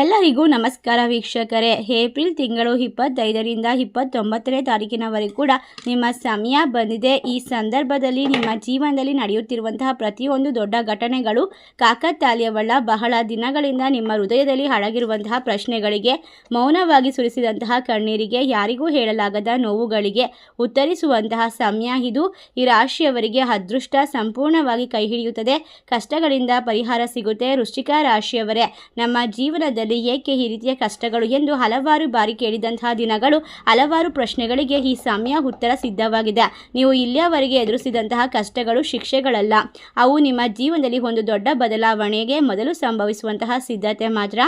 ಎಲ್ಲರಿಗೂ ನಮಸ್ಕಾರ ವೀಕ್ಷಕರೇ. ಏಪ್ರಿಲ್ ತಿಂಗಳು 25ರಿಂದ 29ನೇ ತಾರೀಕಿನವರೆಗೂ ಕೂಡ ನಿಮ್ಮ ಸಮಯ ಬಂದಿದೆ. ಈ ಸಂದರ್ಭದಲ್ಲಿ ನಿಮ್ಮ ಜೀವನದಲ್ಲಿ ನಡೆಯುತ್ತಿರುವಂತಹ ಪ್ರತಿಯೊಂದು ದೊಡ್ಡ ಘಟನೆಗಳು ಕಾಕತಾಳೀಯವಲ್ಲ. ಬಹಳ ದಿನಗಳಿಂದ ನಿಮ್ಮ ಹೃದಯದಲ್ಲಿ ಅಡಗಿರುವಂತಹ ಪ್ರಶ್ನೆಗಳಿಗೆ, ಮೌನವಾಗಿ ಸುರಿಸಿದಂತಹ ಕಣ್ಣೀರಿಗೆ, ಯಾರಿಗೂ ಹೇಳಲಾಗದ ನೋವುಗಳಿಗೆ ಉತ್ತರಿಸುವಂತಹ ಸಮಯ ಇದು. ಈ ರಾಶಿಯವರಿಗೆ ಅದೃಷ್ಟ ಸಂಪೂರ್ಣವಾಗಿ ಕೈ ಹಿಡಿಯುತ್ತದೆ. ಕಷ್ಟಗಳಿಂದ ಪರಿಹಾರ ಸಿಗುತ್ತೆ. ವೃಶ್ಚಿಕ ರಾಶಿಯವರೇ, ನಮ್ಮ ಜೀವನದಲ್ಲಿ ಏಕೆ ಈ ರೀತಿಯ ಕಷ್ಟಗಳು ಎಂದು ಹಲವಾರು ಬಾರಿ ಕೇಳಿದಂತಹ ದಿನಗಳು, ಹಲವಾರು ಪ್ರಶ್ನೆಗಳಿಗೆ ಈ ಸಮಯ ಉತ್ತರ ಸಿದ್ಧವಾಗಿದೆ. ನೀವು ಇಲ್ಲಿಯವರೆಗೆ ಎದುರಿಸಿದಂತಹ ಕಷ್ಟಗಳು ಶಿಕ್ಷೆಗಳಲ್ಲ, ಅವು ನಿಮ್ಮ ಜೀವನದಲ್ಲಿ ಒಂದು ದೊಡ್ಡ ಬದಲಾವಣೆಗೆ ಮೊದಲು ಸಂಭವಿಸುವಂತಹ ಸಿದ್ಧತೆ ಮಾತ್ರ.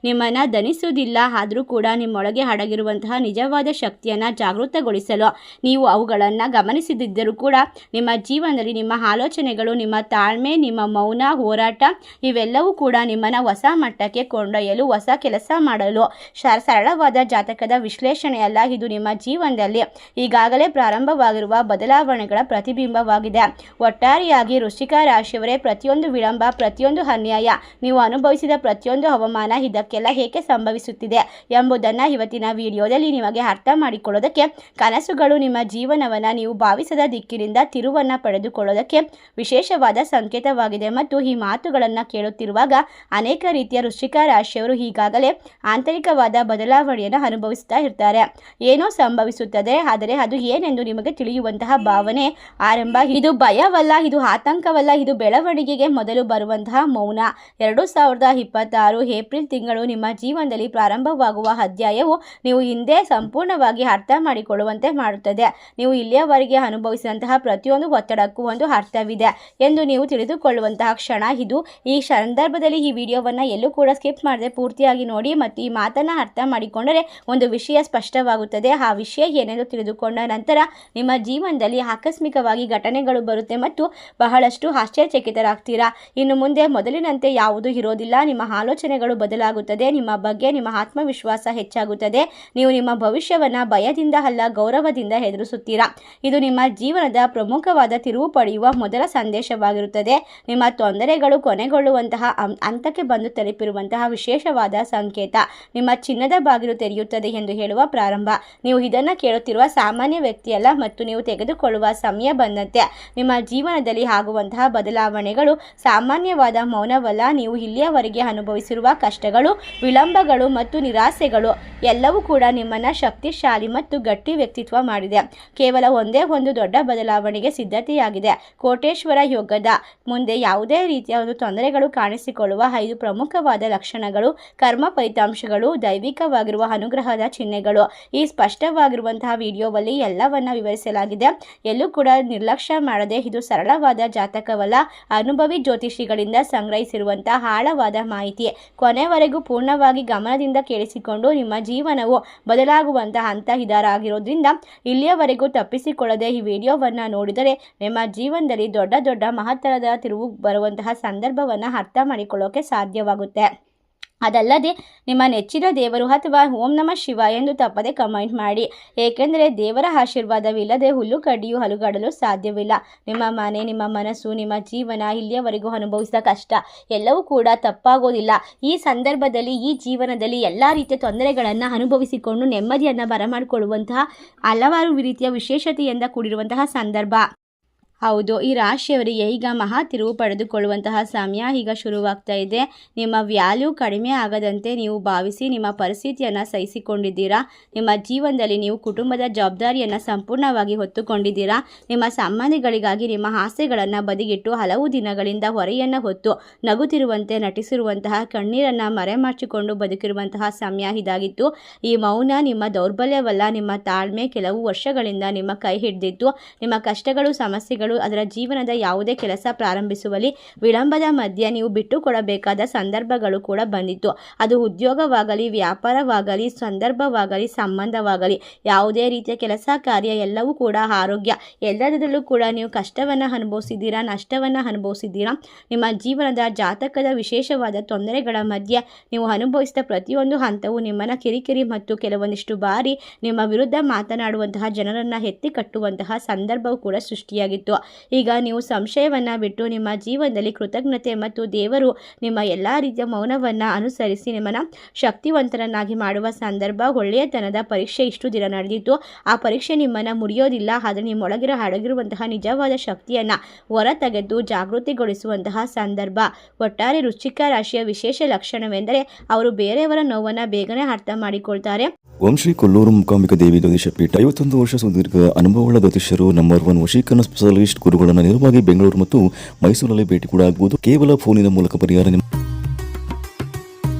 ನಿಮ್ಮನ್ನು ದಣಿಸುವುದಿಲ್ಲ, ಆದರೂ ಕೂಡ ನಿಮ್ಮೊಳಗೆ ಅಡಗಿರುವಂತಹ ನಿಜವಾದ ಶಕ್ತಿಯನ್ನು ಜಾಗೃತಗೊಳಿಸಲು ನೀವು ಅವುಗಳನ್ನು ಗಮನಿಸದಿದ್ದರೂ ಕೂಡ ನಿಮ್ಮ ಜೀವನದಲ್ಲಿ ನಿಮ್ಮ ಆಲೋಚನೆಗಳು, ನಿಮ್ಮ ತಾಳ್ಮೆ, ನಿಮ್ಮ ಮೌನ ಹೋರಾಟ ಇವೆಲ್ಲವೂ ಕೂಡ ನಿಮ್ಮನ್ನು ಹೊಸ ಮಟ್ಟಕ್ಕೆ ಕೊಂಡೊಯ್ಯಲು, ಹೊಸ ಕೆಲಸ ಮಾಡಲು ಸರಳವಾದ ಜಾತಕದ ವಿಶ್ಲೇಷಣೆಯಲ್ಲ. ಇದು ನಿಮ್ಮ ಜೀವನದಲ್ಲಿ ಈಗಾಗಲೇ ಪ್ರಾರಂಭವಾಗಿರುವ ಬದಲಾವಣೆಗಳ ಪ್ರತಿಬಿಂಬವಾಗಿದೆ. ಒಟ್ಟಾರೆಯಾಗಿ ವೃಶ್ಚಿಕ ರಾಶಿಯವರೇ, ಪ್ರತಿಯೊಂದು ವಿಳಂಬ, ಪ್ರತಿಯೊಂದು ಅನ್ಯಾಯ, ನೀವು ಅನುಭವಿಸಿದ ಪ್ರತಿಯೊಂದು ಅವಮಾನ ಇದಕ್ಕೆಲ್ಲ ಏಕೆ ಸಂಭವಿಸುತ್ತಿದೆ ಎಂಬುದನ್ನು ಇವತ್ತಿನ ವಿಡಿಯೋದಲ್ಲಿ ನಿಮಗೆ ಅರ್ಥ ಮಾಡಿಕೊಳ್ಳೋದಕ್ಕೆ, ಕನಸುಗಳು ನಿಮ್ಮ ಜೀವನವನ್ನು ನೀವು ಭಾವಿಸದ ದಿಕ್ಕಿನಿಂದ ತಿರುವನ್ನು ಪಡೆದುಕೊಳ್ಳೋದಕ್ಕೆ ವಿಶೇಷವಾದ ಸಂಕೇತವಾಗಿದೆ. ಮತ್ತು ಈ ಮಾತುಗಳನ್ನು ಕೇಳುತ್ತಿರುವಾಗ ಅನೇಕ ರೀತಿಯ ವೃಶ್ಚಿಕ ರಾಶಿಯವರು ಈಗಾಗಲೇ ಆಂತರಿಕವಾದ ಬದಲಾವಣೆಯನ್ನು ಅನುಭವಿಸ್ತಾ ಇರ್ತಾರೆ. ಏನೋ ಸಂಭವಿಸುತ್ತದೆ, ಆದರೆ ಅದು ಏನೆಂದು ನಿಮಗೆ ತಿಳಿಯುವಂತಹ ಭಾವನೆ ಆರಂಭ. ಇದು ಭಯವಲ್ಲ, ಇದು ಆತಂಕವಲ್ಲ, ಇದು ಬೆಳವಣಿಗೆಗೆ ಮೊದಲು ಬರುವಂತಹ ಮೌನ. 2026 ಏಪ್ರಿಲ್ ತಿಂಗಳು ನಿಮ್ಮ ಜೀವನದಲ್ಲಿ ಪ್ರಾರಂಭವಾಗುವ ಅಧ್ಯಾಯವು ನೀವು ಹಿಂದೆ ಸಂಪೂರ್ಣವಾಗಿ ಅರ್ಥ ಮಾಡಿಕೊಳ್ಳುವಂತೆ ಮಾಡುತ್ತದೆ. ನೀವು ಇಲ್ಲಿಯವರೆಗೆ ಅನುಭವಿಸಿದಂತಹ ಪ್ರತಿಯೊಂದು ಒತ್ತಡಕ್ಕೂ ಒಂದು ಅರ್ಥವಿದೆ ಎಂದು ನೀವು ತಿಳಿದುಕೊಳ್ಳುವಂತಹ ಕ್ಷಣ ಇದು. ಈ ಸಂದರ್ಭದಲ್ಲಿ ಈ ವಿಡಿಯೋವನ್ನು ಎಲ್ಲೂ ಕೂಡ ಸ್ಕಿಪ್ ಮಾಡದೆ ಪೂರ್ತಿಯಾಗಿ ನೋಡಿ ಮತ್ತು ಈ ಮಾತನ್ನು ಅರ್ಥ ಮಾಡಿಕೊಂಡರೆ ಒಂದು ವಿಷಯ ಸ್ಪಷ್ಟವಾಗುತ್ತದೆ. ಆ ವಿಷಯ ಏನೆಂದು ತಿಳಿದುಕೊಂಡ ನಂತರ ನಿಮ್ಮ ಜೀವನದಲ್ಲಿ ಆಕಸ್ಮಿಕವಾಗಿ ಘಟನೆಗಳು ಬರುತ್ತೆ ಮತ್ತು ಬಹಳಷ್ಟು ಆಶ್ಚರ್ಯಚಕಿತರಾಗ್ತೀರಾ. ಇನ್ನು ಮುಂದೆ ಮೊದಲಿನಂತೆ ಯಾವುದೂ ಇರೋದಿಲ್ಲ. ನಿಮ್ಮ ಆಲೋಚನೆಗಳು ಬದಲಾಗುತ್ತದೆ. ನಿಮ್ಮ ಬಗ್ಗೆ ನಿಮ್ಮ ಆತ್ಮವಿಶ್ವಾಸ ಹೆಚ್ಚಾಗುತ್ತದೆ. ನೀವು ನಿಮ್ಮ ಭವಿಷ್ಯವನ್ನು ಭಯದಿಂದ ಅಲ್ಲ, ಗೌರವದಿಂದ ಎದುರಿಸುತ್ತೀರಾ. ಇದು ನಿಮ್ಮ ಜೀವನದ ಪ್ರಮುಖವಾದ ತಿರುವು ಪಡೆಯುವ ಮೊದಲ ಸಂದೇಶವಾಗಿರುತ್ತದೆ. ನಿಮ್ಮ ತೊಂದರೆಗಳು ಕೊನೆಗೊಳ್ಳುವಂತಹ ಹಂತಕ್ಕೆ ಬಂದು ತಲುಪಿರುವಂತಹ ವಿಶೇಷವಾದ ಸಂಕೇತ. ನಿಮ್ಮ ಚಿನ್ನದ ಬಾಗಿಲು ತೆರೆಯುತ್ತದೆ ಎಂದು ಹೇಳುವ ಪ್ರಾರಂಭ. ನೀವು ಇದನ್ನು ಕೇಳುತ್ತಿರುವ ಸಾಮಾನ್ಯ ವ್ಯಕ್ತಿಯಲ್ಲ ಮತ್ತು ನೀವು ತೆಗೆದುಕೊಳ್ಳುವ ಸಮಯ ಬಂದಂತೆ ನಿಮ್ಮ ಜೀವನದಲ್ಲಿ ಆಗುವಂತಹ ಬದಲಾವಣೆಗಳು ಸಾಮಾನ್ಯವಾದ ಮೌನವಲ್ಲ. ನೀವು ಇಲ್ಲಿಯವರೆಗೆ ಅನುಭವಿಸಿರುವ ಕಷ್ಟಗಳು, ವಿಳಂಬಗಳು ಮತ್ತು ನಿರಾಸೆಗಳು ಎಲ್ಲವೂ ಕೂಡ ನಿಮ್ಮನ್ನು ಶಕ್ತಿಶಾಲಿ ಮತ್ತು ಗಟ್ಟಿ ವ್ಯಕ್ತಿತ್ವ ಮಾಡಿದೆ. ಕೇವಲ ಒಂದೇ ಒಂದು ದೊಡ್ಡ ಬದಲಾವಣೆಗೆ ಸಿದ್ಧತೆಯಾಗಿದೆ. ಕೋಟೇಶ್ವರ ಯೋಗದ ಮುಂದೆ ಯಾವುದೇ ರೀತಿಯ ಒಂದು ತೊಂದರೆಗಳು ಕಾಣಿಸಿಕೊಳ್ಳುವ 5 ಪ್ರಮುಖವಾದ ಲಕ್ಷಣಗಳು, ಕರ್ಮ ಫಲಿತಾಂಶಗಳು, ದೈವಿಕವಾಗಿರುವ ಅನುಗ್ರಹದ ಚಿಹ್ನೆಗಳು. ಈ ಸ್ಪಷ್ಟವಾಗಿರುವಂತಹ ವಿಡಿಯೋದಲ್ಲಿ ಎಲ್ಲವನ್ನ ವಿವರಿಸಲಾಗಿದೆ. ಎಲ್ಲೂ ಕೂಡ ನಿರ್ಲಕ್ಷ್ಯ ಮಾಡದೆ, ಇದು ಸರಳವಾದ ಜಾತಕವಲ್ಲ, ಅನುಭವಿ ಜ್ಯೋತಿಷಿಗಳಿಂದ ಸಂಗ್ರಹಿಸಿರುವಂತಹ ಆಳವಾದ ಮಾಹಿತಿ. ಕೊನೆವರೆಗೂ ಪೂರ್ಣವಾಗಿ ಗಮನದಿಂದ ಕೇಳಿಸಿಕೊಂಡು ನಿಮ್ಮ ಜೀವನವು ಬದಲಾಗುವಂತಹ ಹಂತ ಇದಾಗಿರೋದ್ರಿಂದ ಇಲ್ಲಿಯವರೆಗೂ ತಪ್ಪಿಸಿಕೊಳ್ಳದೆ ಈ ವಿಡಿಯೋವನ್ನು ನೋಡಿದರೆ ನಿಮ್ಮ ಜೀವನದಲ್ಲಿ ದೊಡ್ಡ ದೊಡ್ಡ ಮಹತ್ತರದ ತಿರುವು ಬರುವಂತಹ ಸಂದರ್ಭವನ್ನು ಅರ್ಥ ಮಾಡಿಕೊಳ್ಳೋಕೆ ಸಾಧ್ಯವಾಗುತ್ತೆ. ಅದಲ್ಲದೆ ನಿಮ್ಮ ನೆಚ್ಚಿನ ದೇವರು ಅಥವಾ ಓಂ ನಮಃ ಶಿವ ಎಂದು ತಪ್ಪದೆ ಕಮೆಂಟ್ ಮಾಡಿ. ಏಕೆಂದರೆ ದೇವರ ಆಶೀರ್ವಾದವಿಲ್ಲದೆ ಹುಲ್ಲು ಕಡ್ಡಿಯು ಅಲುಗಾಡಲು ಸಾಧ್ಯವಿಲ್ಲ. ನಿಮ್ಮ ಮನೆ, ನಿಮ್ಮ ಮನಸ್ಸು, ನಿಮ್ಮ ಜೀವನ, ಇಲ್ಲಿಯವರೆಗೂ ಅನುಭವಿಸಿದ ಕಷ್ಟ ಎಲ್ಲವೂ ಕೂಡ ತಪ್ಪಾಗೋದಿಲ್ಲ. ಈ ಸಂದರ್ಭದಲ್ಲಿ, ಈ ಜೀವನದಲ್ಲಿ ಎಲ್ಲ ರೀತಿಯ ತೊಂದರೆಗಳನ್ನು ಅನುಭವಿಸಿಕೊಂಡು ನೆಮ್ಮದಿಯನ್ನು ಬರಮಾಡಿಕೊಳ್ಳುವಂತಹ ಹಲವಾರು ರೀತಿಯ ವಿಶೇಷತೆಯಿಂದ ಕೂಡಿರುವಂತಹ ಸಂದರ್ಭ. ಹೌದು, ಈ ರಾಶಿಯವರಿಗೆ ಈಗ ಮಹಾ ತಿರುವು ಪಡೆದುಕೊಳ್ಳುವಂತಹ ಸಮಯ ಈಗ ಶುರುವಾಗ್ತಾ ಇದೆ. ನಿಮ್ಮ ವ್ಯಾಲ್ಯೂ ಕಡಿಮೆ ಆಗದಂತೆ ನೀವು ಭಾವಿಸಿ ನಿಮ್ಮ ಪರಿಸ್ಥಿತಿಯನ್ನು ಸಹಿಸಿಕೊಂಡಿದ್ದೀರಾ. ನಿಮ್ಮ ಜೀವನದಲ್ಲಿ ನೀವು ಕುಟುಂಬದ ಜವಾಬ್ದಾರಿಯನ್ನು ಸಂಪೂರ್ಣವಾಗಿ ಹೊತ್ತುಕೊಂಡಿದ್ದೀರಾ. ನಿಮ್ಮ ಸಂಬಂಧಿಗಳಿಗಾಗಿ ನಿಮ್ಮ ಆಸೆಗಳನ್ನು ಬದಿಗಿಟ್ಟು ಹಲವು ದಿನಗಳಿಂದ ಹೊರೆಯನ್ನು ಹೊತ್ತು ನಗುತ್ತಿರುವಂತೆ ನಟಿಸಿರುವಂತಹ, ಕಣ್ಣೀರನ್ನು ಮರೆಮಾಚಿಕೊಂಡು ಬದುಕಿರುವಂತಹ ಸಮಯ ಇದಾಗಿತ್ತು. ಈ ಮೌನ ನಿಮ್ಮ ದೌರ್ಬಲ್ಯವಲ್ಲ, ನಿಮ್ಮ ತಾಳ್ಮೆ ಕೆಲವು ವರ್ಷಗಳಿಂದ ನಿಮ್ಮ ಕೈ ಹಿಡಿದಿತ್ತು. ನಿಮ್ಮ ಕಷ್ಟಗಳು, ಸಮಸ್ಯೆಗಳು, ಅದರ ಜೀವನದ ಯಾವುದೇ ಕೆಲಸ ಪ್ರಾರಂಭಿಸುವಲ್ಲಿ ವಿಳಂಬದ ಮಧ್ಯೆ ನೀವು ಬಿಟ್ಟುಕೊಡಬೇಕಾದ ಸಂದರ್ಭಗಳು ಕೂಡ ಬಂದಿತ್ತು. ಅದು ಉದ್ಯೋಗವಾಗಲಿ, ವ್ಯಾಪಾರವಾಗಲಿ, ಸಂದರ್ಭವಾಗಲಿ, ಸಂಬಂಧವಾಗಲಿ, ಯಾವುದೇ ರೀತಿಯ ಕೆಲಸ ಕಾರ್ಯ, ಎಲ್ಲವೂ ಕೂಡ ಆರೋಗ್ಯ, ಎಲ್ಲದರಲ್ಲೂ ಕೂಡ ನೀವು ಕಷ್ಟವನ್ನು ಅನುಭವಿಸಿದ್ದೀರಾ, ನಷ್ಟವನ್ನು ಅನುಭವಿಸಿದ್ದೀರಾ. ನಿಮ್ಮ ಜೀವನದ ಜಾತಕದ ವಿಶೇಷವಾದ ತೊಂದರೆಗಳ ಮಧ್ಯೆ ನೀವು ಅನುಭವಿಸಿದ ಪ್ರತಿಯೊಂದು ಹಂತವು ನಿಮ್ಮನ್ನು ಕಿರಿಕಿರಿ ಮತ್ತು ಕೆಲವೊಂದಿಷ್ಟು ಬಾರಿ ನಿಮ್ಮ ವಿರುದ್ಧ ಮಾತನಾಡುವಂತಹ ಜನರನ್ನು ಎತ್ತಿ ಕಟ್ಟುವಂತಹ ಸಂದರ್ಭವು ಕೂಡ ಸೃಷ್ಟಿಯಾಗಿತ್ತು. ಈಗ ನೀವು ಸಂಶಯವನ್ನು ಬಿಟ್ಟು ನಿಮ್ಮ ಜೀವನದಲ್ಲಿ ಕೃತಜ್ಞತೆ ಮತ್ತು ದೇವರು ನಿಮ್ಮ ಎಲ್ಲ ರೀತಿಯ ಮೌನವನ್ನು ಅನುಸರಿಸಿ ನಿಮ್ಮನ್ನು ಶಕ್ತಿವಂತರನ್ನಾಗಿ ಮಾಡುವ ಸಂದರ್ಭ. ಒಳ್ಳೆಯತನದ ಪರೀಕ್ಷೆ ಇಷ್ಟು ದಿನ ನಡೆದಿತ್ತು, ಆ ಪರೀಕ್ಷೆ ನಿಮ್ಮನ್ನು ಮುರಿಯೋದಿಲ್ಲ, ಆದರೆ ನಿಮ್ಮೊಳಗಿರೋ ಅಡಗಿರುವಂತಹ ನಿಜವಾದ ಶಕ್ತಿಯನ್ನು ಹೊರತೆಗೆದು ಜಾಗೃತಿಗೊಳಿಸುವಂತಹ ಸಂದರ್ಭ. ಒಟ್ಟಾರೆ ವೃಶ್ಚಿಕ ರಾಶಿಯ ವಿಶೇಷ ಲಕ್ಷಣವೆಂದರೆ ಅವರು ಬೇರೆಯವರ ನೋವನ್ನು ಬೇಗನೆ ಅರ್ಥ ಮಾಡಿಕೊಳ್ತಾರೆ. ಓಂ ಶ್ರೀ ಕೊಲ್ಲೂರು ಮೂಕಾಂಬಿಕಾ ದೇವಿ ಜ್ಯೋತಿಷ ಪೀಠ 51 ವರ್ಷ ಸುದೀರ್ಘ ಅನುಭವಗಳ ಜ್ಯೋತಿಷ್ಯರು ನಂಬರ್ 1 ವಶೀಕರಣ ಸ್ಪೆಷಲಿಸ್ಟ್ ಗುರುಗಳನ್ನು ನೇರವಾಗಿ ಬೆಂಗಳೂರು ಮತ್ತು ಮೈಸೂರಲ್ಲಿ ಭೇಟಿ ಕೂಡ ಆಗಬಹುದು. ಕೇವಲ ಫೋನಿನ ಮೂಲಕ ಪರಿಹಾರ.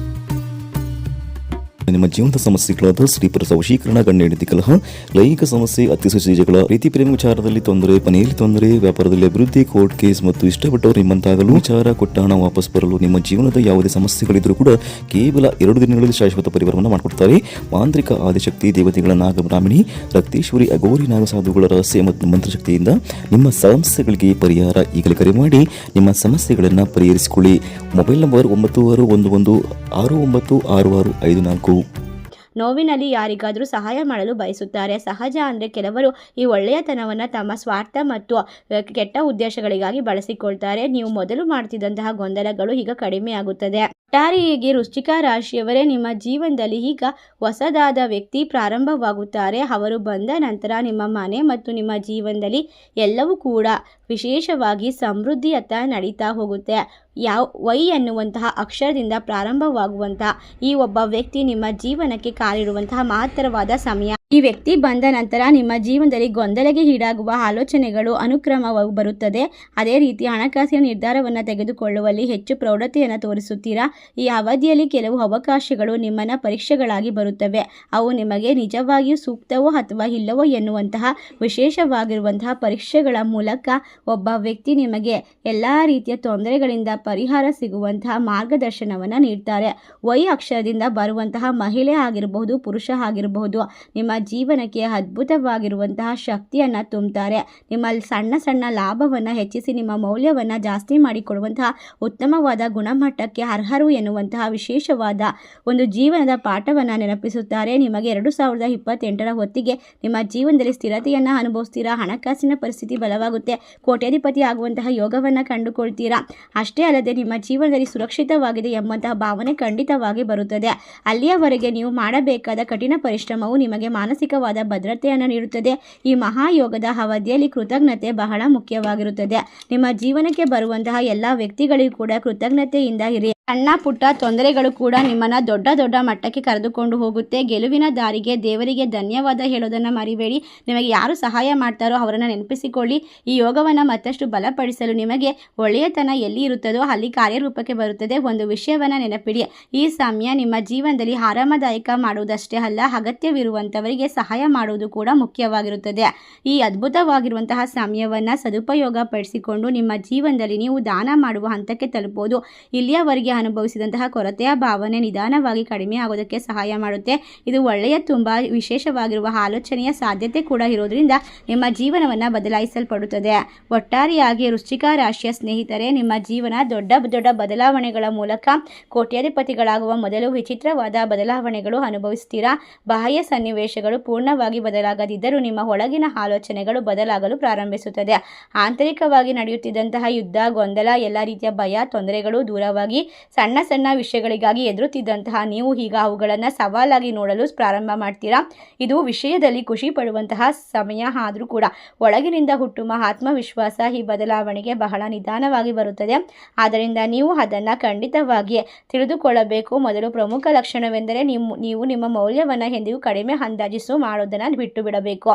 ನಿಮ್ಮ ಜೀವನದ ಸಮಸ್ಯೆಗಳಾದ ಸ್ತ್ರೀಪುರುಷ ವಶೀಕರಣ, ಗಂಡ ಹೆಂಡತಿ ಕಲಹ, ಲೈಂಗಿಕ ಸಮಸ್ಯೆ, ಅತ್ಯಸೂಚಿಗಳ ಪ್ರೀತಿ ಪ್ರೇಮ ವಿಚಾರದಲ್ಲಿ ತೊಂದರೆ, ಮನೆಯಲ್ಲಿ ತೊಂದರೆ, ವ್ಯಾಪಾರದಲ್ಲಿ ಅಭಿವೃದ್ಧಿ, ಕೋರ್ಟ್ ಕೇಸ್ ಮತ್ತು ಇಷ್ಟಪಟ್ಟವರು ನಿಮ್ಮಂತಾಗಲು, ವಿಚಾರ ಕೊಟ್ಟ ಹಣ ವಾಪಸ್ ಬರಲು, ನಿಮ್ಮ ಜೀವನದ ಯಾವುದೇ ಸಮಸ್ಯೆಗಳಿದ್ರೂ ಕೂಡ ಕೇವಲ 2 ದಿನಗಳಲ್ಲಿ ಶಾಶ್ವತ ಪರಿಹಾರವನ್ನು ಮಾಡಿಕೊಡ್ತಾರೆ. ಮಾಂತ್ರಿಕ ಆದಿಶಕ್ತಿ ದೇವತೆಗಳ ನಾಗಬ್ರಾಹ್ಮಣಿ ರಕ್ತೇಶ್ವರಿ ಅಗೋರಿ ನಾಗಸಾಧುಗಳ ರಹಸ್ಯ ಮತ್ತು ಮಂತ್ರಶಕ್ತಿಯಿಂದ ನಿಮ್ಮ ಸಮಸ್ಯೆಗಳಿಗೆ ಪರಿಹಾರ. ಈಗಲೇ ಕರೆ ಮಾಡಿ ನಿಮ್ಮ ಸಮಸ್ಯೆಗಳನ್ನು ಪರಿಹರಿಸಿಕೊಳ್ಳಿ. Mobile number 9611696654. ನೋವಿನಲ್ಲಿ ಯಾರಿಗಾದರೂ ಸಹಾಯ ಮಾಡಲು ಬಯಸುತ್ತಾರೆ. ಸಹಜ ಅಂದರೆ ಕೆಲವರು ಈ ಒಳ್ಳೆಯತನವನ್ನು ತಮ್ಮ ಸ್ವಾರ್ಥ ಮತ್ತು ಕೆಟ್ಟ ಉದ್ದೇಶಗಳಿಗಾಗಿ ಬಳಸಿಕೊಳ್ತಾರೆ. ನೀವು ಮೊದಲು ಮಾಡ್ತಿದ್ದಂತಹ ಗೊಂದಲಗಳು ಈಗ ಕಡಿಮೆ ಆಗುತ್ತದೆ. ಒಟ್ಟಾರೆಯಾಗಿ ವೃಶ್ಚಿಕ ರಾಶಿಯವರೇ, ನಿಮ್ಮ ಜೀವನದಲ್ಲಿ ಈಗ ಹೊಸದಾದ ವ್ಯಕ್ತಿ ಪ್ರಾರಂಭವಾಗುತ್ತಾರೆ. ಅವರು ಬಂದ ನಂತರ ನಿಮ್ಮ ಮನೆ ಮತ್ತು ನಿಮ್ಮ ಜೀವನದಲ್ಲಿ ಎಲ್ಲವೂ ಕೂಡ ವಿಶೇಷವಾಗಿ ಸಮೃದ್ಧಿಯತ್ತ ನಡೀತಾ ಹೋಗುತ್ತೆ. ವೈ ಎನ್ನುವಂತಹ ಅಕ್ಷರದಿಂದ ಪ್ರಾರಂಭವಾಗುವಂತಹ ಈ ಒಬ್ಬ ವ್ಯಕ್ತಿ ನಿಮ್ಮ ಜೀವನಕ್ಕೆ ಕಾಲಿಡುವಂತಹ ಮಹತ್ತರವಾದ ಸಮಯ. ಈ ವ್ಯಕ್ತಿ ಬಂದ ನಂತರ ನಿಮ್ಮ ಜೀವನದಲ್ಲಿ ಗೊಂದಲಗೆ ಈಡಾಗುವ ಆಲೋಚನೆಗಳು ಅನುಕ್ರಮವಾಗಿ ಬರುತ್ತದೆ. ಅದೇ ರೀತಿ ಹಣಕಾಸಿನ ನಿರ್ಧಾರವನ್ನು ತೆಗೆದುಕೊಳ್ಳುವಲ್ಲಿ ಹೆಚ್ಚು ಪ್ರೌಢತೆಯನ್ನು ತೋರಿಸುತ್ತೀರಾ. ಈ ಅವಧಿಯಲ್ಲಿ ಕೆಲವು ಅವಕಾಶಗಳು ನಿಮ್ಮನ್ನ ಪರೀಕ್ಷೆಗಳಾಗಿ ಬರುತ್ತವೆ. ಅವು ನಿಮಗೆ ನಿಜವಾಗಿಯೂ ಸೂಕ್ತವೋ ಅಥವಾ ಇಲ್ಲವೋ ಎನ್ನುವಂತಹ ವಿಶೇಷವಾಗಿರುವಂತಹ ಪರೀಕ್ಷೆಗಳ ಮೂಲಕ ಒಬ್ಬ ವ್ಯಕ್ತಿ ನಿಮಗೆ ಎಲ್ಲ ರೀತಿಯ ತೊಂದರೆಗಳಿಂದ ಪರಿಹಾರ ಸಿಗುವಂತಹ ಮಾರ್ಗದರ್ಶನವನ್ನು ನೀಡ್ತಾರೆ. ವೈ ಅಕ್ಷರದಿಂದ ಬರುವಂತಹ ಮಹಿಳೆ ಆಗಿರಬಹುದು, ಪುರುಷ ಆಗಿರಬಹುದು, ನಿಮ್ಮ ಜೀವನಕ್ಕೆ ಅದ್ಭುತವಾಗಿರುವಂತಹ ಶಕ್ತಿಯನ್ನು ತುಂಬುತ್ತಾರೆ. ನಿಮ್ಮ ಸಣ್ಣ ಸಣ್ಣ ಲಾಭವನ್ನು ಹೆಚ್ಚಿಸಿ ನಿಮ್ಮ ಮೌಲ್ಯವನ್ನು ಜಾಸ್ತಿ ಮಾಡಿಕೊಡುವಂತಹ ಉತ್ತಮವಾದ ಗುಣಮಟ್ಟಕ್ಕೆ ಅರ್ಹರು ಎನ್ನುವಂತಹ ವಿಶೇಷವಾದ ಒಂದು ಜೀವನದ ಪಾಠವನ್ನು ನೆನಪಿಸುತ್ತಾರೆ. ನಿಮಗೆ 2028ರ ಹೊತ್ತಿಗೆ ನಿಮ್ಮ ಜೀವನದಲ್ಲಿ ಸ್ಥಿರತೆಯನ್ನು ಅನುಭವಿಸ್ತೀರಾ. ಹಣಕಾಸಿನ ಪರಿಸ್ಥಿತಿ ಬಲವಾಗುತ್ತೆ. ಕೋಟ್ಯಾಧಿಪತಿ ಆಗುವಂತಹ ಯೋಗವನ್ನು ಕಂಡುಕೊಳ್ತೀರಾ. ಅಷ್ಟೇ ಅಲ್ಲದೆ ನಿಮ್ಮ ಜೀವನದಲ್ಲಿ ಸುರಕ್ಷಿತವಾಗಿದೆ ಎಂಬಂತಹ ಭಾವನೆ ಖಂಡಿತವಾಗಿ ಬರುತ್ತದೆ. ಅಲ್ಲಿಯವರೆಗೆ ನೀವು ಮಾಡಬೇಕಾದ ಕಠಿಣ ಪರಿಶ್ರಮವು ನಿಮಗೆ ಮಾನಸಿಕವಾದ ಭದ್ರತೆಯನ್ನು ನೀಡುತ್ತದೆ. ಈ ಮಹಾಯೋಗದ ಅವಧಿಯಲ್ಲಿ ಕೃತಜ್ಞತೆ ಬಹಳ ಮುಖ್ಯವಾಗಿರುತ್ತದೆ. ನಿಮ್ಮ ಜೀವನಕ್ಕೆ ಬರುವಂತಹ ಎಲ್ಲ ವ್ಯಕ್ತಿಗಳಿಗೂ ಕೂಡ ಕೃತಜ್ಞತೆಯಿಂದ ಇರಿ. ಸಣ್ಣ ಪುಟ್ಟ ತೊಂದರೆಗಳು ಕೂಡ ನಿಮ್ಮನ್ನು ದೊಡ್ಡ ದೊಡ್ಡ ಮಟ್ಟಕ್ಕೆ ಕರೆದುಕೊಂಡು ಹೋಗುತ್ತೆ. ಗೆಲುವಿನ ದಾರಿಗೆ ದೇವರಿಗೆ ಧನ್ಯವಾದ ಹೇಳೋದನ್ನು ಮರಿಬೇಡಿ. ನಿಮಗೆ ಯಾರು ಸಹಾಯ ಮಾಡ್ತಾರೋ ಅವರನ್ನು ನೆನಪಿಸಿಕೊಳ್ಳಿ. ಈ ಯೋಗವನ್ನು ಮತ್ತಷ್ಟು ಬಲಪಡಿಸಲು ನಿಮಗೆ ಒಳ್ಳೆಯತನ ಎಲ್ಲಿ ಇರುತ್ತದೋ ಅಲ್ಲಿ ಕಾರ್ಯರೂಪಕ್ಕೆ ಬರುತ್ತದೆ. ಒಂದು ವಿಷಯವನ್ನು ನೆನಪಿಡಿ, ಈ ಸಮಯ ನಿಮ್ಮ ಜೀವನದಲ್ಲಿ ಆರಾಮದಾಯಕ ಮಾಡುವುದಷ್ಟೇ ಅಲ್ಲ, ಅಗತ್ಯವಿರುವಂಥವರಿಗೆ ಸಹಾಯ ಮಾಡುವುದು ಕೂಡ ಮುಖ್ಯವಾಗಿರುತ್ತದೆ. ಈ ಅದ್ಭುತವಾಗಿರುವಂತಹ ಸಮಯವನ್ನು ಸದುಪಯೋಗ ಪಡಿಸಿಕೊಂಡು ನಿಮ್ಮ ಜೀವನದಲ್ಲಿ ನೀವು ದಾನ ಮಾಡುವ ಹಂತಕ್ಕೆ ತಲುಪೋದು. ಇಲ್ಲಿಯವರೆಗೆ ಅನುಭವಿಸಿದಂತಹ ಕೊರತೆಯ ಭಾವನೆ ನಿಧಾನವಾಗಿ ಕಡಿಮೆ ಆಗೋದಕ್ಕೆ ಸಹಾಯ ಮಾಡುತ್ತೆ. ಇದು ಒಳ್ಳೆಯ ತುಂಬ ವಿಶೇಷವಾಗಿರುವ ಆಲೋಚನೆಯ ಸಾಧ್ಯತೆ ಕೂಡ ಇರೋದ್ರಿಂದ ನಿಮ್ಮ ಜೀವನವನ್ನು ಬದಲಾಯಿಸಲ್ಪಡುತ್ತದೆ. ಒಟ್ಟಾರೆಯಾಗಿ ವೃಶ್ಚಿಕ ರಾಶಿಯ ಸ್ನೇಹಿತರೆ, ನಿಮ್ಮ ಜೀವನ ದೊಡ್ಡ ದೊಡ್ಡ ಬದಲಾವಣೆಗಳ ಮೂಲಕ ಕೋಟ್ಯಾಧಿಪತಿಗಳಾಗುವ ಮೊದಲು ವಿಚಿತ್ರವಾದ ಬದಲಾವಣೆಗಳು ಅನುಭವಿಸ್ತೀರಾ. ಬಾಹ್ಯ ಸನ್ನಿವೇಶಗಳು ಪೂರ್ಣವಾಗಿ ಬದಲಾಗದಿದ್ದರೂ ನಿಮ್ಮ ಒಳಗಿನ ಆಲೋಚನೆಗಳು ಬದಲಾಗಲು ಪ್ರಾರಂಭಿಸುತ್ತದೆ. ಆಂತರಿಕವಾಗಿ ನಡೆಯುತ್ತಿದ್ದಂತಹ ಯುದ್ಧ, ಗೊಂದಲ, ಎಲ್ಲ ರೀತಿಯ ಭಯ, ತೊಂದರೆಗಳು ದೂರವಾಗಿ ಸಣ್ಣ ಸಣ್ಣ ವಿಷಯಗಳಿಗಾಗಿ ಎದುರುತ್ತಿದ್ದಂತಹ ನೀವು ಈಗ ಅವುಗಳನ್ನು ಸವಾಲಾಗಿ ನೋಡಲು ಪ್ರಾರಂಭ ಮಾಡ್ತೀರಾ. ಇದು ವಿಷಯದಲ್ಲಿ ಖುಷಿ ಪಡುವಂತಹ ಸಮಯ ಆದರೂ ಕೂಡ ಒಳಗಿನಿಂದ ಹುಟ್ಟುವ ಆತ್ಮವಿಶ್ವಾಸ ಈ ಬದಲಾವಣೆಗೆ ಬಹಳ ನಿಧಾನವಾಗಿ ಬರುತ್ತದೆ. ಆದ್ದರಿಂದ ನೀವು ಅದನ್ನು ಖಂಡಿತವಾಗಿ ತಿಳಿದುಕೊಳ್ಳಬೇಕು. ಮೊದಲು ಪ್ರಮುಖ ಲಕ್ಷಣವೆಂದರೆ ನೀವು ನಿಮ್ಮ ಮೌಲ್ಯವನ್ನು ಎಂದಿಗೂ ಕಡಿಮೆ ಅಂದಾಜಿಸು ಮಾಡೋದನ್ನು ಬಿಟ್ಟು ಬಿಡಬೇಕು.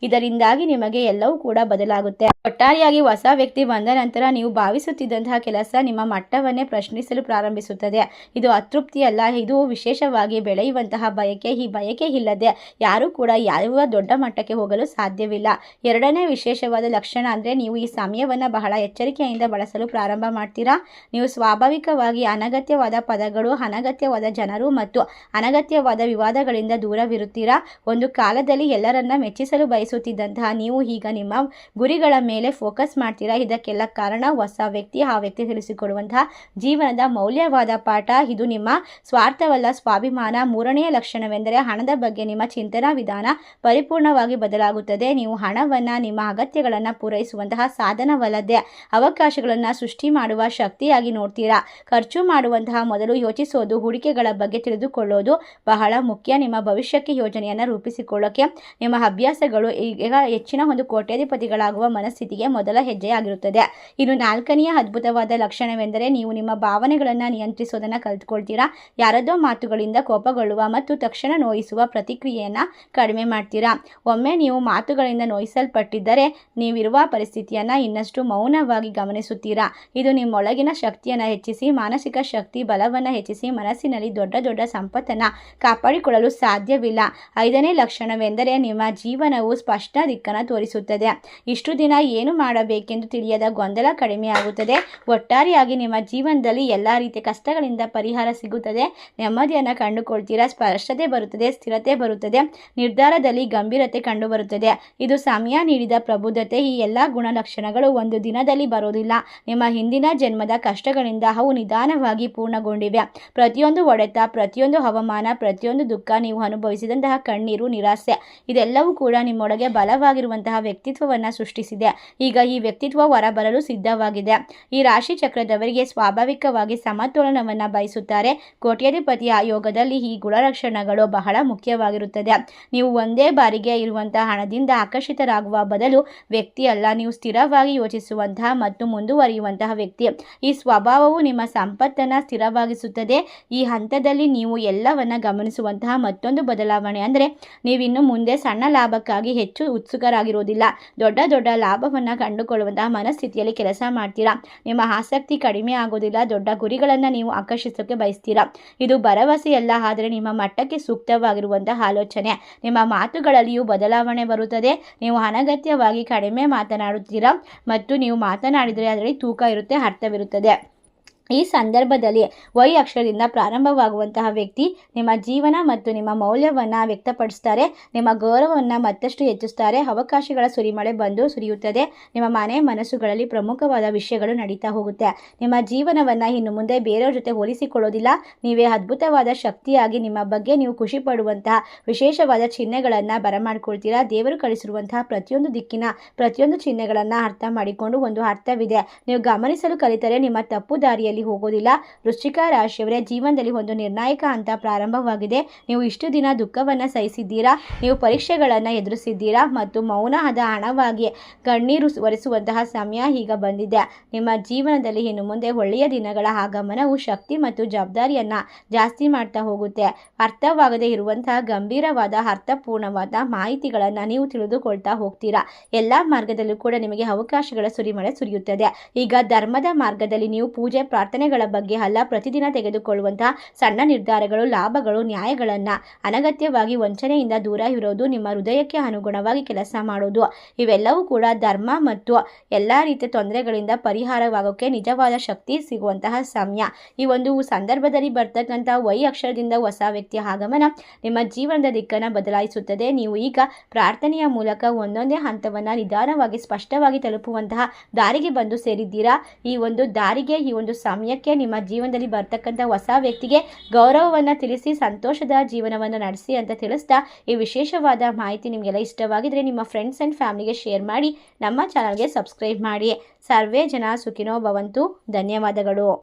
ಇದರಿಂದಾಗಿ ನಿಮಗೆ ಎಲ್ಲವೂ ಕೂಡ ಬದಲಾಗುತ್ತೆ. ಒಟ್ಟಾರೆಯಾಗಿ ಹೊಸ ವ್ಯಕ್ತಿ ಬಂದ ನಂತರ ನೀವು ಭಾವಿಸುತ್ತಿದ್ದಂತಹ ಕೆಲಸ ನಿಮ್ಮ ಮಟ್ಟವನ್ನೇ ಪ್ರಶ್ನಿಸಲು ಪ್ರಾರಂಭಿಸುತ್ತದೆ. ಇದು ಅತೃಪ್ತಿಯಲ್ಲ, ಇದು ವಿಶೇಷವಾಗಿ ಬೆಳೆಯುವಂತಹ ಬಯಕೆ. ಈ ಬಯಕೆ ಇಲ್ಲದೆ ಯಾರೂ ಕೂಡ ಯಾವ ದೊಡ್ಡ ಮಟ್ಟಕ್ಕೆ ಹೋಗಲು ಸಾಧ್ಯವಿಲ್ಲ. ಎರಡನೇ ವಿಶೇಷವಾದ ಲಕ್ಷಣ ಅಂದರೆ ನೀವು ಈ ಸಮಯವನ್ನು ಬಹಳ ಎಚ್ಚರಿಕೆಯಿಂದ ಬಳಸಲು ಪ್ರಾರಂಭ ಮಾಡ್ತೀರಾ. ನೀವು ಸ್ವಾಭಾವಿಕವಾಗಿ ಅನಗತ್ಯವಾದ ಪದಗಳು, ಅನಗತ್ಯವಾದ ಜನರು ಮತ್ತು ಅನಗತ್ಯವಾದ ವಿವಾದಗಳಿಂದ ದೂರವಿರುತ್ತೀರಾ. ಒಂದು ಕಾಲದಲ್ಲಿ ಎಲ್ಲರನ್ನ ಮೆಚ್ಚಿಸಲು ಬಯಸುತ್ತಿದ್ದಂತಹ ನೀವು ಈಗ ನಿಮ್ಮ ಗುರಿಗಳ ಮೇಲೆ ಫೋಕಸ್ ಮಾಡ್ತೀರಾ. ಇದಕ್ಕೆಲ್ಲ ಕಾರಣ ಹೊಸ ವ್ಯಕ್ತಿ, ಆ ವ್ಯಕ್ತಿ ತಿಳಿಸಿಕೊಡುವಂತಹ ಜೀವನದ ಮೌಲ್ಯವಾದ ಪಾಠ. ಇದು ನಿಮ್ಮ ಸ್ವಾರ್ಥವಲ್ಲ, ಸ್ವಾಭಿಮಾನ. ಮೂರನೆಯ ಲಕ್ಷಣವೆಂದರೆ ಹಣದ ಬಗ್ಗೆ ನಿಮ್ಮ ಚಿಂತನಾ ವಿಧಾನ ಪರಿಪೂರ್ಣವಾಗಿ ಬದಲಾಗುತ್ತದೆ. ನೀವು ಹಣವನ್ನು ನಿಮ್ಮ ಅಗತ್ಯಗಳನ್ನು ಪೂರೈಸುವಂತಹ ಸಾಧನವಲ್ಲದೆ ಅವಕಾಶಗಳನ್ನು ಸೃಷ್ಟಿ ಮಾಡುವ ಶಕ್ತಿಯಾಗಿ ನೋಡ್ತೀರಾ. ಖರ್ಚು ಮಾಡುವಂತಹ ಮೊದಲು ಯೋಚಿಸೋದು, ಹೂಡಿಕೆಗಳ ಬಗ್ಗೆ ತಿಳಿದುಕೊಳ್ಳೋದು ಬಹಳ ಮುಖ್ಯ. ನಿಮ್ಮ ಭವಿಷ್ಯಕ್ಕೆ ಯೋಜನೆಯನ್ನು ರೂಪಿಸಿಕೊಳ್ಳೋಕೆ ನಿಮ್ಮ ಅಭ್ಯಾಸಗಳು ಈಗ ಹೆಚ್ಚಿನ ಒಂದು ಕೋಟ್ಯಾಧಿಪತಿಗಳಾಗುವ ಮನಸ್ಥಿತಿಗೆ ಮೊದಲ ಹೆಜ್ಜೆಯಾಗಿರುತ್ತದೆ. ಇನ್ನು ನಾಲ್ಕನೆಯ ಅದ್ಭುತವಾದ ಲಕ್ಷಣವೆಂದರೆ ನೀವು ನಿಮ್ಮ ಭಾವನೆಗಳನ್ನು ನಿಯಂತ್ರಿಸೋದನ್ನು ಕಲಿತುಕೊಳ್ತೀರಾ. ಯಾರದೋ ಮಾತುಗಳಿಂದ ಕೋಪಗೊಳ್ಳುವ ಮತ್ತು ತಕ್ಷಣ ನೋಯಿಸುವ ಪ್ರತಿಕ್ರಿಯೆಯನ್ನು ಕಡಿಮೆ ಮಾಡ್ತೀರಾ. ಒಮ್ಮೆ ನೀವು ಮಾತುಗಳಿಂದ ನೋಯಿಸಲ್ಪಟ್ಟಿದ್ದರೆ ನೀವಿರುವ ಪರಿಸ್ಥಿತಿಯನ್ನು ಇನ್ನಷ್ಟು ಮೌನವಾಗಿ ಗಮನಿಸುತ್ತೀರಾ. ಇದು ನಿಮ್ಮೊಳಗಿನ ಶಕ್ತಿಯನ್ನು ಹೆಚ್ಚಿಸಿ, ಮಾನಸಿಕ ಶಕ್ತಿ ಬಲವನ್ನು ಹೆಚ್ಚಿಸಿ, ಮನಸ್ಸಿನಲ್ಲಿ ದೊಡ್ಡ ದೊಡ್ಡ ಸಂಪತ್ತನ್ನು ಕಾಪಾಡಿಕೊಳ್ಳಲು ಸಾಧ್ಯವಿಲ್ಲ. ಐದನೇ ಲಕ್ಷಣವೆಂದರೆ ನಿಮ್ಮ ಜೀವನವು ಸ್ಪಷ್ಟ ದಿಕ್ಕನ್ನು ತೋರಿಸುತ್ತದೆ. ಇಷ್ಟು ದಿನ ಏನು ಮಾಡಬೇಕೆಂದು ತಿಳಿಯದ ಗೊಂದಲ ಕಡಿಮೆಯಾಗುತ್ತದೆ. ಒಟ್ಟಾರೆಯಾಗಿ ನಿಮ್ಮ ಜೀವನದಲ್ಲಿ ಎಲ್ಲ ರೀತಿಯ ಕಷ್ಟಗಳಿಂದ ಪರಿಹಾರ ಸಿಗುತ್ತದೆ. ನೆಮ್ಮದಿಯನ್ನು ಕಂಡುಕೊಳ್ತೀರಾ. ಸ್ಪಷ್ಟತೆ ಬರುತ್ತದೆ, ಸ್ಥಿರತೆ ಬರುತ್ತದೆ, ನಿರ್ಧಾರದಲ್ಲಿ ಗಂಭೀರತೆ ಕಂಡುಬರುತ್ತದೆ. ಇದು ಸಮಯ ನೀಡಿದ ಪ್ರಬುದ್ಧತೆ. ಈ ಎಲ್ಲ ಗುಣಲಕ್ಷಣಗಳು ಒಂದು ದಿನದಲ್ಲಿ ಬರೋದಿಲ್ಲ. ನಿಮ್ಮ ಹಿಂದಿನ ಜನ್ಮದ ಕಷ್ಟಗಳಿಂದ ಅವು ನಿಧಾನವಾಗಿ ಪೂರ್ಣಗೊಂಡಿವೆ. ಪ್ರತಿಯೊಂದು ಹೊಡೆತ, ಪ್ರತಿಯೊಂದು ಅವಮಾನ, ಪ್ರತಿಯೊಂದು ದುಃಖ, ನೀವು ಅನುಭವಿಸಿದಂತಹ ಕಣ್ಣೀರು, ನಿರಾಸೆ, ಇದೆಲ್ಲವೂ ಕೂಡ ನಿಮ್ಮೊಳಗೆ ಬಲವಾಗಿರುವಂತಹ ವ್ಯಕ್ತಿತ್ವವನ್ನು ಸೃಷ್ಟಿಸಿದೆ. ಈಗ ಈ ವ್ಯಕ್ತಿತ್ವ ಹೊರಬರಲು ಸಿದ್ಧವಾಗಿದೆ. ಈ ರಾಶಿ ಚಕ್ರದವರಿಗೆ ಸ್ವಾಭಾವಿಕವಾಗಿ ಸಮತೋಲನವನ್ನು ಬಯಸುತ್ತಾರೆ. ಕೋಟ್ಯಾಧಿಪತಿಯ ಯೋಗದಲ್ಲಿ ಈ ಗುಣಲಕ್ಷಣಗಳು ಬಹಳ ಮುಖ್ಯವಾಗಿರುತ್ತದೆ. ನೀವು ಒಂದೇ ಬಾರಿಗೆ ಇರುವಂತಹ ಹಣದಿಂದ ಆಕರ್ಷಿತರಾಗುವ ಬದಲು ವ್ಯಕ್ತಿ ಅಲ್ಲ, ನೀವು ಸ್ಥಿರವಾಗಿ ಯೋಚಿಸುವಂತಹ ಮತ್ತು ಮುಂದುವರಿಯುವಂತಹ ವ್ಯಕ್ತಿ. ಈ ಸ್ವಭಾವವು ನಿಮ್ಮ ಸಂಪತ್ತನ್ನು ಸ್ಥಿರವಾಗಿಸುತ್ತದೆ. ಈ ಹಂತದಲ್ಲಿ ನೀವು ಎಲ್ಲವನ್ನ ಗಮನಿಸುವಂತಹ ಮತ್ತೊಂದು ಬದಲಾವಣೆ ಅಂದರೆ ನೀವಿನ್ನು ಮುಂದೆ ಸಣ್ಣ ಲಾಭಕ್ಕಾಗಿ ಹೆಚ್ಚು ಉತ್ಸುಕರಾಗಿರೋದಿಲ್ಲ. ದೊಡ್ಡ ದೊಡ್ಡ ಲಾಭವನ್ನು ಕಂಡುಕೊಳ್ಳುವಂತಹ ಮನಸ್ಥಿತಿಯಲ್ಲಿ ಕೆಲಸ ಮಾಡ್ತೀರಾ. ನಿಮ್ಮ ಆಸಕ್ತಿ ಕಡಿಮೆ ಆಗೋದಿಲ್ಲ. ದೊಡ್ಡ ಗುರಿಗಳನ್ನು ನೀವು ಆಕರ್ಷಿಸೋಕೆ ಬಯಸ್ತೀರಾ. ಇದು ಭರವಸೆಯಲ್ಲ, ಆದರೆ ನಿಮ್ಮ ಮಟ್ಟಕ್ಕೆ ಸೂಕ್ತವಾಗಿರುವಂತಹ ಆಲೋಚನೆ. ನಿಮ್ಮ ಮಾತುಗಳಲ್ಲಿಯೂ ಬದಲಾವಣೆ ಬರುತ್ತದೆ. ನೀವು ಅನಗತ್ಯವಾಗಿ ಕಡಿಮೆ ಮಾತನಾಡುತ್ತೀರಾ ಮತ್ತು ನೀವು ಮಾತನಾಡಿದರೆ ಅದರಲ್ಲಿ ತೂಕ ಇರುತ್ತೆ, ಅರ್ಥವಿರುತ್ತದೆ. ಈ ಸಂದರ್ಭದಲ್ಲಿ ವೈ ಅಕ್ಷರದಿಂದ ಪ್ರಾರಂಭವಾಗುವಂತಹ ವ್ಯಕ್ತಿ ನಿಮ್ಮ ಜೀವನ ಮತ್ತು ನಿಮ್ಮ ಮೌಲ್ಯವನ್ನು ವ್ಯಕ್ತಪಡಿಸ್ತಾರೆ. ನಿಮ್ಮ ಗೌರವವನ್ನು ಮತ್ತಷ್ಟು ಹೆಚ್ಚಿಸ್ತಾರೆ. ಅವಕಾಶಗಳ ಸುರಿಮಳೆ ಬಂದು ಸುರಿಯುತ್ತದೆ. ನಿಮ್ಮ ಮನೆ ಮನಸ್ಸುಗಳಲ್ಲಿ ಪ್ರಮುಖವಾದ ವಿಷಯಗಳು ನಡೀತಾ ಹೋಗುತ್ತೆ. ನಿಮ್ಮ ಜೀವನವನ್ನು ಇನ್ನು ಮುಂದೆ ಬೇರೆಯವ್ರ ಜೊತೆ ಹೋಲಿಸಿಕೊಳ್ಳೋದಿಲ್ಲ. ನೀವೇ ಅದ್ಭುತವಾದ ಶಕ್ತಿಯಾಗಿ ನಿಮ್ಮ ಬಗ್ಗೆ ನೀವು ಖುಷಿ ಪಡುವಂತಹ ವಿಶೇಷವಾದ ಚಿಹ್ನೆಗಳನ್ನು ಬರಮಾಡ್ಕೊಳ್ತೀರಾ. ದೇವರು ಕಳಿಸಿರುವಂತಹ ಪ್ರತಿಯೊಂದು ದಿಕ್ಕಿನ ಪ್ರತಿಯೊಂದು ಚಿಹ್ನೆಗಳನ್ನು ಅರ್ಥ ಮಾಡಿಕೊಂಡು ಒಂದು ಅರ್ಥವಿದೆ. ನೀವು ಗಮನಿಸಲು ಕಲಿತರೆ ನಿಮ್ಮ ತಪ್ಪು ದಾರಿಯಲ್ಲಿ ಹೋಗೋದಿಲ್ಲ. ವೃಶ್ಚಿಕ ರಾಶಿಯವರೇ, ಜೀವನದಲ್ಲಿ ಒಂದು ನಿರ್ಣಾಯಕ ಹಂತ ಪ್ರಾರಂಭವಾಗಿದೆ. ನೀವು ಇಷ್ಟು ದಿನ ದುಃಖವನ್ನು ಸಹಿಸಿದ್ದೀರಾ. ನೀವು ಪರೀಕ್ಷೆಗಳನ್ನು ಎದುರಿಸಿದ್ದೀರಾ ಮತ್ತು ಮೌನದ ಹಣವಾಗಿ ಕಣ್ಣೀರು ಒರೆಸುವಂತಹ ಸಮಯ ಈಗ ಬಂದಿದೆ. ನಿಮ್ಮ ಜೀವನದಲ್ಲಿ ಇನ್ನು ಮುಂದೆ ಒಳ್ಳೆಯ ದಿನಗಳ ಆಗಮನವು ಶಕ್ತಿ ಮತ್ತು ಜವಾಬ್ದಾರಿಯನ್ನು ಜಾಸ್ತಿ ಮಾಡ್ತಾ ಹೋಗುತ್ತೆ. ಅರ್ಥವಾಗದೇ ಇರುವಂತಹ ಗಂಭೀರವಾದ ಅರ್ಥಪೂರ್ಣವಾದ ಮಾಹಿತಿಗಳನ್ನು ನೀವು ತಿಳಿದುಕೊಳ್ತಾ ಹೋಗ್ತೀರಾ. ಎಲ್ಲ ಮಾರ್ಗದಲ್ಲೂ ಕೂಡ ನಿಮಗೆ ಅವಕಾಶಗಳ ಸುರಿಮಳೆ ಸುರಿಯುತ್ತದೆ. ಈಗ ಧರ್ಮದ ಮಾರ್ಗದಲ್ಲಿ ನೀವು ಪೂಜೆ ಪ್ರಾರ್ಥನೆಗಳ ಬಗ್ಗೆ ಅಲ್ಲ, ಪ್ರತಿದಿನ ತೆಗೆದುಕೊಳ್ಳುವಂತಹ ಸಣ್ಣ ನಿರ್ಧಾರಗಳು, ಲಾಭಗಳು, ನ್ಯಾಯಗಳನ್ನು ಅನಗತ್ಯವಾಗಿ ವಂಚನೆಯಿಂದ ದೂರ ಇರೋದು, ನಿಮ್ಮ ಹೃದಯಕ್ಕೆ ಅನುಗುಣವಾಗಿ ಕೆಲಸ ಮಾಡೋದು, ಇವೆಲ್ಲವೂ ಕೂಡ ಧರ್ಮ ಮತ್ತು ಎಲ್ಲ ರೀತಿಯ ತೊಂದರೆಗಳಿಂದ ಪರಿಹಾರವಾಗೋಕ್ಕೆ ನಿಜವಾದ ಶಕ್ತಿ ಸಿಗುವಂತಹ ಸಮಯ. ಈ ಒಂದು ಸಂದರ್ಭದಲ್ಲಿ ಬರ್ತಕ್ಕಂಥ ವೈ ಅಕ್ಷರದಿಂದ ಹೊಸ ವ್ಯಕ್ತಿಯ ಆಗಮನ ನಿಮ್ಮ ಜೀವನದ ದಿಕ್ಕನ್ನು ಬದಲಾಯಿಸುತ್ತದೆ. ನೀವು ಈಗ ಪ್ರಾರ್ಥನೆಯ ಮೂಲಕ ಒಂದೊಂದೇ ಹಂತವನ್ನು ನಿಧಾನವಾಗಿ ಸ್ಪಷ್ಟವಾಗಿ ತಲುಪುವಂತಹ ದಾರಿಗೆ ಬಂದು ಸೇರಿದ್ದೀರಾ. ಈ ಒಂದು ದಾರಿಗೆ, ಈ ಒಂದು ಸಮಯಕ್ಕೆ ನಿಮ್ಮ ಜೀವನದಲ್ಲಿ ಬರ್ತಕ್ಕಂಥ ಹೊಸ ವ್ಯಕ್ತಿಗೆ ಗೌರವವನ್ನು ತಿಳಿಸಿ ಸಂತೋಷದ ಜೀವನವನ್ನು ನಡೆಸಿ ಅಂತ ತಿಳಿಸ್ತಾ, ಈ ವಿಶೇಷವಾದ ಮಾಹಿತಿ ನಿಮಗೆಲ್ಲ ಇಷ್ಟವಾಗಿದ್ರೆ ನಿಮ್ಮ ಫ್ರೆಂಡ್ಸ್ ಆ್ಯಂಡ್ ಫ್ಯಾಮಿಲಿಗೆ ಶೇರ್ ಮಾಡಿ, ನಮ್ಮ ಚಾನಲ್ಗೆ ಸಬ್ಸ್ಕ್ರೈಬ್ ಮಾಡಿ. ಸರ್ವೇ ಜನ ಸುಖಿನೋ ಭವಂತು. ಧನ್ಯವಾದಗಳು.